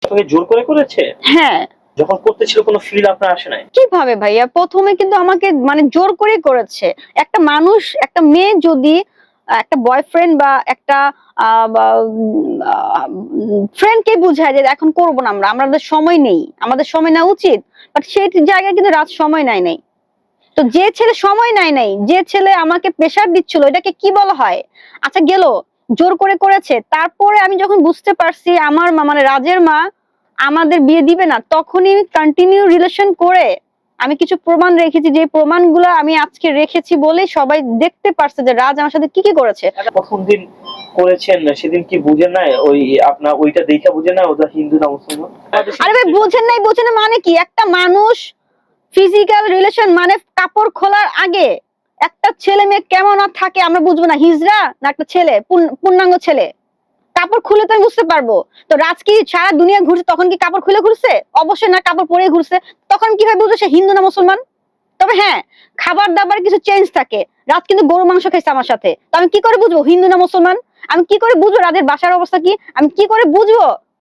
তোকে জোর করে করেছে? হ্যাঁ। যখন করতেছিল কোনো ফিল আপনার আসে নাই? কিভাবে ভাইয়া? প্রথমে কিন্তু আমাকে মানে জোর করে করেছে। একটা মানুষ, একটা মেয়ে যদি একটা বয়ফ্রেন্ড বা একটা ফ্রেন্ডকে বুঝায় যে এখন করব না আমরা, আমাদের সময় নেই, আমাদের সময় নেওয়া উচিত। বাট সেই জায়গায় কিন্তু রাত সময় নেয় নাই। তো যে ছেলে সময় নেয় নাই, যে ছেলে আমাকে প্রেশার দিচ্ছিল, এটাকে কি বলা হয়? আচ্ছা গেল, জোর করে করেছে। তারপরে আমি যখন বুঝতে পারছি আমার মা মানে রাজের মা আমাদের বিয়ে দিবে না, তখনই কন্টিনিউ রিলেশন করে আমি কিছু প্রমাণ রেখেছি, যে প্রমাণগুলো আমি আজকে রেখেছি বলেই সবাই দেখতে পারছে যে রাজ আমার সাথে কি কি করেছে। প্রথম দিন করেছেন সেদিন কি বুঝেন নাই ওই আপনার ওইটা দেখে বুঝেন না ওটা হিন্দু না মুসলমান? আরে ভাই বুঝেন নাই, বুঝেন না মানে কি? একটা মানুষ ফিজিক্যাল রিলেশন মানে কাপড় খোলার আগে একটা ছেলে মেয়ে কেমন থাকে আমরা বুঝবো না? হিজড়া না একটা ছেলে পূর্ণাঙ্গ ছেলে? কাপড় খুলে তো আমি বুঝতে পারবো। তো রাজ কি সারা দুনিয়া ঘুরছে, তখন কি কাপড় খুলে ঘুরছে? অবশ্যই না, কাপড় পরে ঘুরছে। তখন কিভাবে বুঝবো সে হিন্দু না মুসলমান? তবে হ্যাঁ, খাবার দাবার কিছু চেঞ্জ থাকে। রাত কিন্তু গরু মাংস খাইছে আমার সাথে, তো আমি কি করে বুঝবো হিন্দু না মুসলমান? আমি কি করে বুঝবো রাজের বাসার অবস্থা কি? আমি কি করে বুঝবো